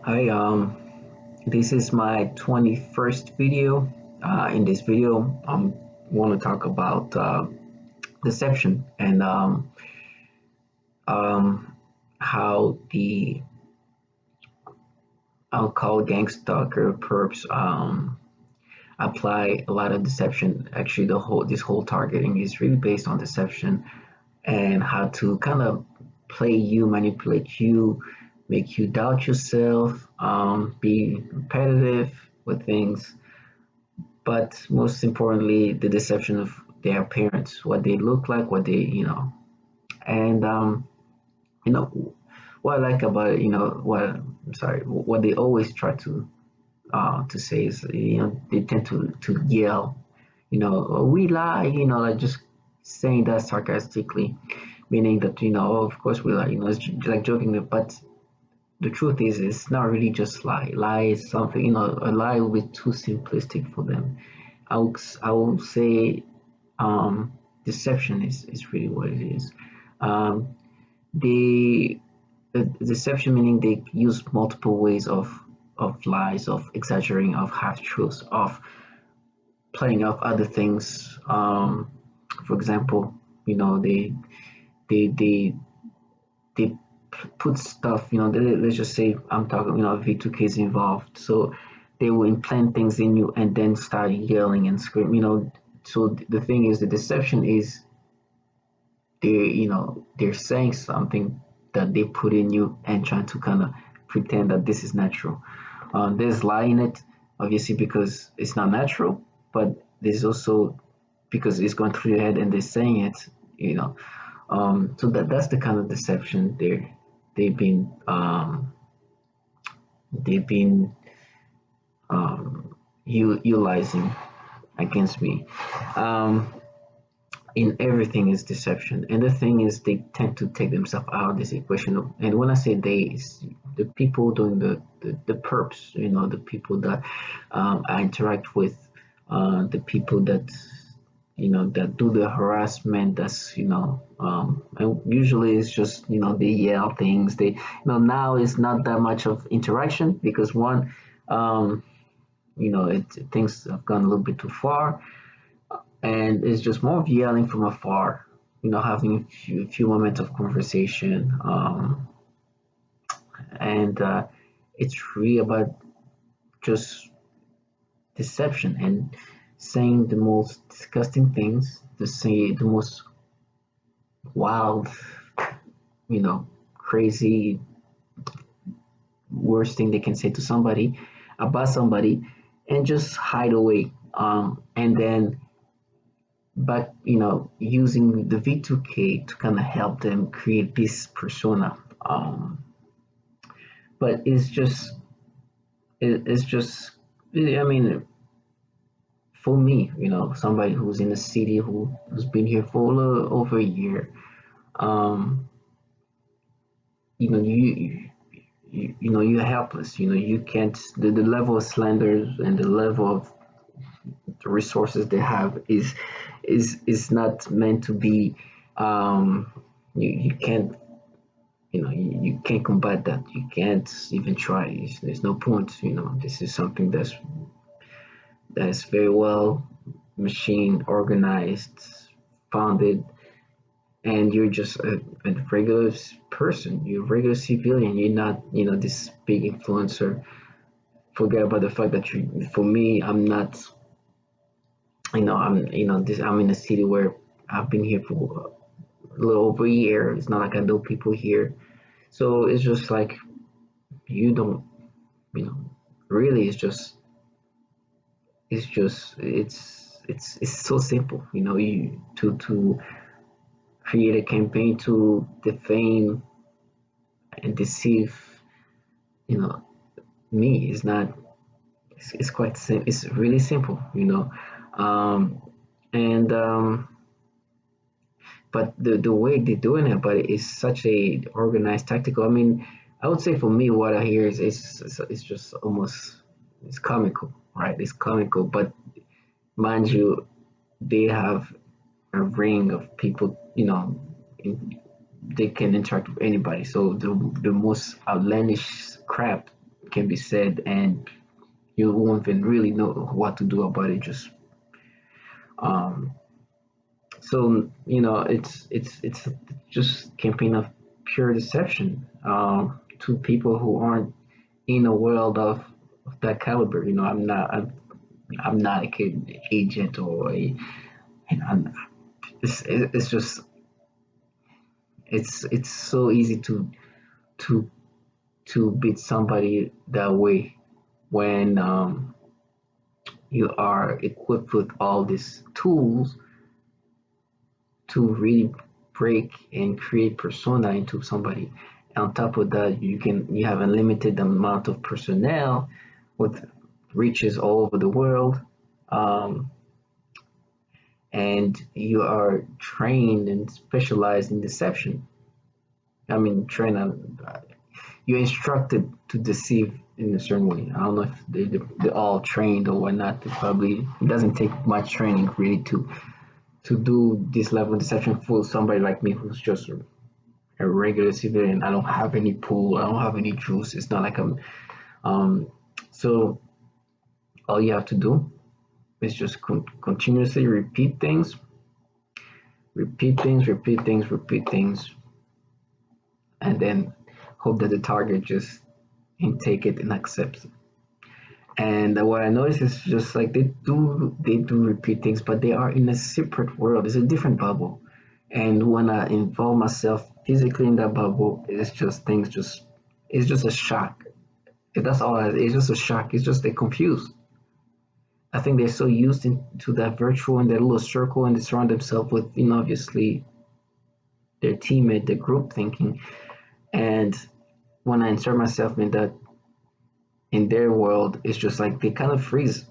Hi, this is my 21st video. In this video, I want to talk about deception and um, how the I'll call gang stalker perps apply a lot of deception. Actually, this whole targeting is really based on deception and how to kind of play you, manipulate you, make you doubt yourself, be repetitive with things, but most importantly, the deception of their appearance, what they look like, what and you know, what I like about it, what they always try to say is, they tend to yell, "Oh, we lie," like just saying that sarcastically, meaning that, "Oh, of course we lie," it's like joking, but the truth is it's not really just lie. Lie is something, a lie will be too simplistic for them. I will say deception is really what it is. Um, they deception meaning they use multiple ways of lies, of exaggerating, of half truths, of playing off other things. For example, you know they they they put stuff. Let's just say I'm talking. V2K is involved, so they will implant things in you and then start yelling and screaming. So the thing is, the deception is they're saying something that they put in you and trying to kind of pretend that this is natural. There's lie in it, obviously, because it's not natural, but there's also because it's going through your head and they're saying it. you know so that's the kind of deception they've been um, they've been utilizing against me. um, in everything is deception, and the thing is they tend to take themselves out of this equation and when I say they, it's the people doing the perps, the people that I interact with, the people that that do the harassment. That's and usually it's just they yell things. They now it's not that much of interaction because one, um things have gone a little bit too far, and it's just more of yelling from afar, having a few moments of conversation, and it's really about just deception and saying the most disgusting things, to say the most wild, crazy, worst thing they can say to somebody about somebody, and just hide away. And then, but using the V2K to kind of help them create this persona. But it's just I mean, for me, somebody who's in the city who's been here for a little over a year, um, you know, you're helpless. You can't. The level of slander and the level of the resources they have is not meant to be. You can't. You can't combat that. You can't even try. There's no point. This is something that's very well machine organized, founded, and you're just a regular person. You're a regular civilian. You're not, this big influencer. Forget about the fact that for me, I'm not. I'm in a city where I've been here for a little over a year. It's not like I know people here, so it's just like you don't, you know, really, it's so simple. You to create a campaign to defame and deceive, you know, me is not. It's quite simple. It's really simple. Um, and but the way they're doing it, but it's such a organized, tactical. I mean, I would say for me, what I hear is just almost it's comical, right? It's comical, but mind you, they have a ring of people. They can interact with anybody. So the most outlandish crap can be said, and you won't even really know what to do about it. Just um, so it's just campaign of pure deception to people who aren't in a world of that caliber. I'm not a kid agent or a, I'm, it's just it's so easy to to beat somebody that way when you are equipped with all these tools to really break and create persona into somebody. On top of that, you have a limited amount of personnel with reaches all over the world, um, and you are trained and specialized in deception. I mean, you're instructed to deceive in a certain way. I don't know if they're all trained or whatnot. It doesn't take much training really to do this level of deception for somebody like me who's just a regular civilian. I don't have any pull. I don't have any juice. It's not like I'm. Um, so all you have to do is just continuously repeat things, repeat things, and then hope that the target just intake it and accepts it. And what I noticed is just like they do repeat things, but they are in a separate world. It's a different bubble. And when I involve myself physically in that bubble, it's just a shock. That's all. It's just a shock. It's just they're confused. I think they're so used into that virtual and that little circle, and they surround themselves with, obviously their teammate, their group thinking. And when I insert myself in their world, it's just like they kind of freeze,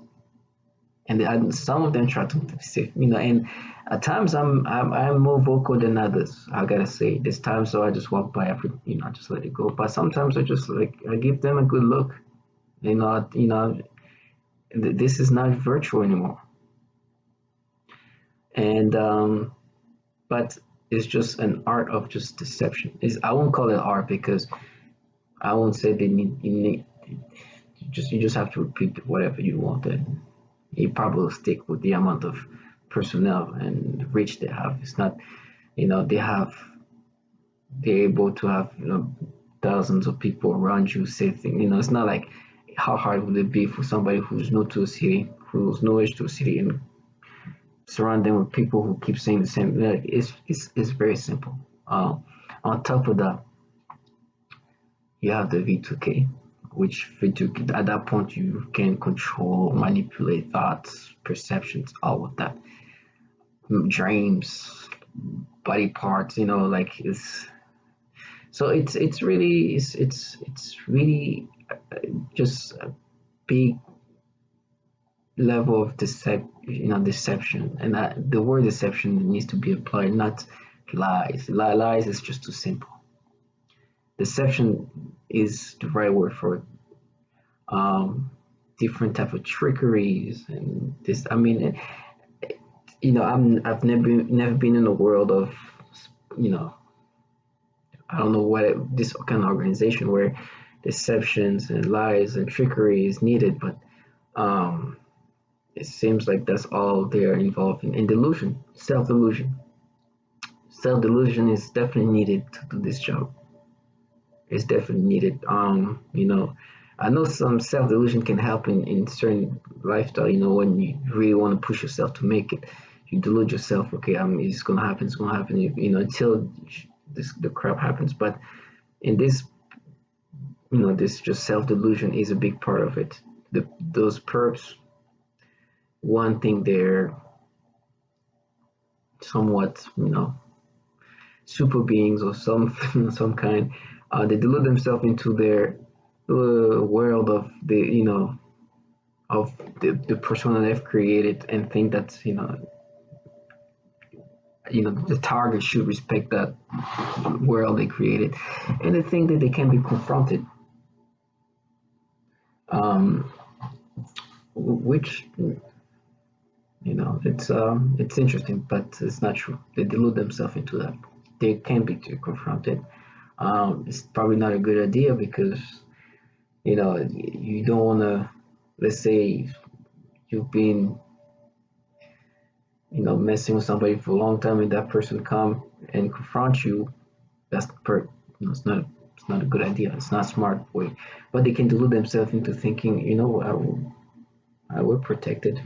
and some of them try to save, and at times I'm more vocal than others. I gotta say, there's times so I just walk by after, I just let it go. But sometimes I just like I give them a good look, this is not virtual anymore, and but it's just an art of just deception. I won't call it art because I won't say they need you need you just have to repeat whatever you want, and you probably will stick with the amount of personnel and reach they have. It's not, they're able to have, thousands of people around you say things. It's not like how hard would it be for somebody who's new to a city, who's newish to a city, and surround them with people who keep saying the same. Like, it's very simple. On top of that, you have the V2K, which V2K, at that point you can control, manipulate thoughts, perceptions, all of that, dreams, body parts. Like it's really just a big level of deception, and the word deception needs to be applied, not lies. Lies is just too simple. Deception is the right word for it. Different type of trickeries and this. I mean, I've never been in a world of, you know, I don't know this kind of organization where deceptions and lies and trickery is needed, but um, it seems like that's all they're involved in. And delusion, self-delusion. Self-delusion is definitely needed to do this job. It's definitely needed. I know some self-delusion can help in certain lifestyle, when you really want to push yourself to make it. You delude yourself, okay, it's gonna happen, until the crap happens. But in this, this just self-delusion is a big part of it. Those perps, one thing they're somewhat, super beings or some kind. They delude themselves into their world of the persona they've created, and think that the target should respect that world they created, and they think that they can be confronted, um, which it's interesting, but it's not true. They delude themselves into that. They can be confronted. It's probably not a good idea because You know, you don't want to, let's say you've been, messing with somebody for a long time and that person come and confront you. That's it's not a good idea. It's not a smart way. But they can delude themselves into thinking, I will protect it,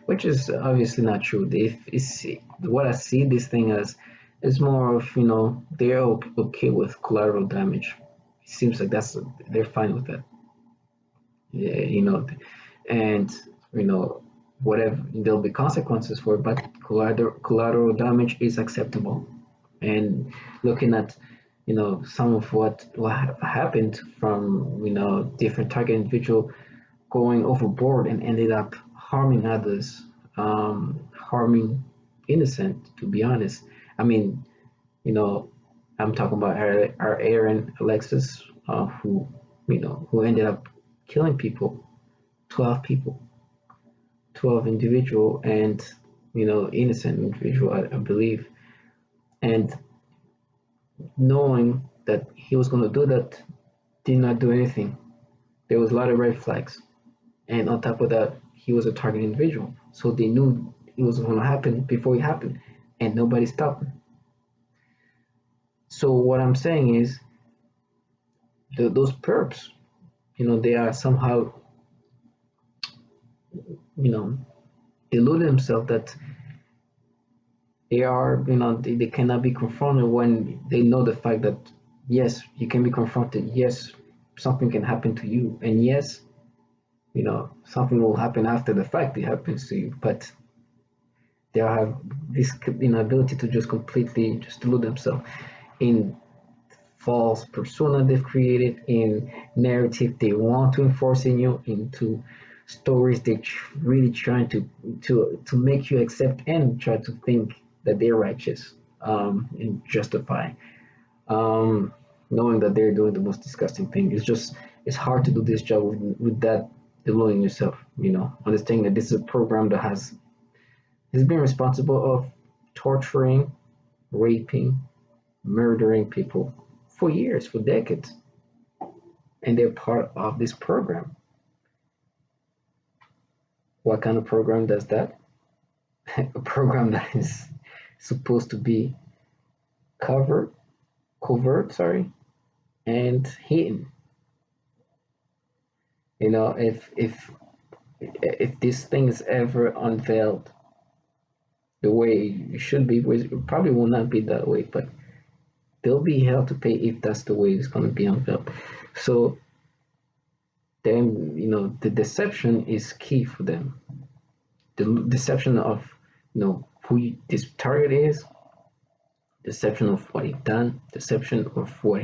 which is obviously not true. If it's what I see this thing as is more of, they're okay with collateral damage. It seems like they're fine with that. Yeah, and whatever, there'll be consequences for it, but collateral damage is acceptable. And looking at some of what happened from different target individual going overboard and ended up harming others, harming innocent, to be honest. I mean, you know I'm talking about our Aaron Alexis, who ended up killing people, 12 people, 12 individual, and innocent individual, I believe. And knowing that he was going to do that, did not do anything. There was a lot of red flags, and on top of that, he was a target individual, so they knew it was going to happen before it happened, and nobody stopped him. So what I'm saying is, those perps, they are somehow, you know delude themselves that they are, they cannot be confronted, when they know the fact that yes, you can be confronted, yes, something can happen to you, and yes, something will happen after the fact it happens to you, but they have this ability to just completely just delude themselves in false persona they've created, in narrative they want to enforce in you, into stories they really trying to make you accept and try to think that they're righteous, and justify, um, knowing that they're doing the most disgusting thing. It's hard to do this job with that deluding yourself. Understanding that this is a program that has been responsible of torturing, raping, murdering people for years, for decades, and they're part of this program. What kind of program does that? A program that is supposed to be covered, covert, sorry, and hidden. If this thing is ever unveiled the way it should be, which it probably will not be that way, but they'll be held to pay if that's the way it's going to be unveiled. So then, the deception is key for them. The deception of, who this target is, deception of what he done, deception of what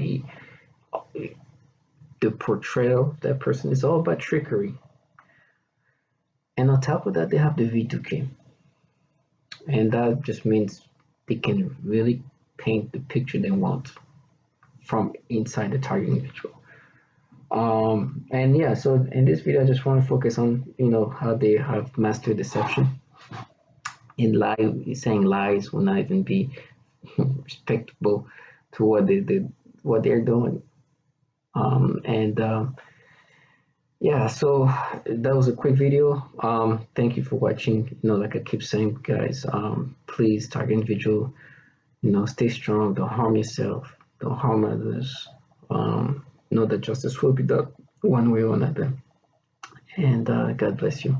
the portrayal of that person is all about trickery. And on top of that, they have the V2K, and that just means they can really paint the picture they want from inside the target individual. And yeah, so in this video, I just want to focus on how they have mastered deception. In lie, saying lies will not even be respectable to what they're doing. And yeah, so that was a quick video. Thank you for watching. Like I keep saying, guys, please target individual. Stay strong. Don't harm yourself. Don't harm others. Know that justice will be done one way or another. And God bless you.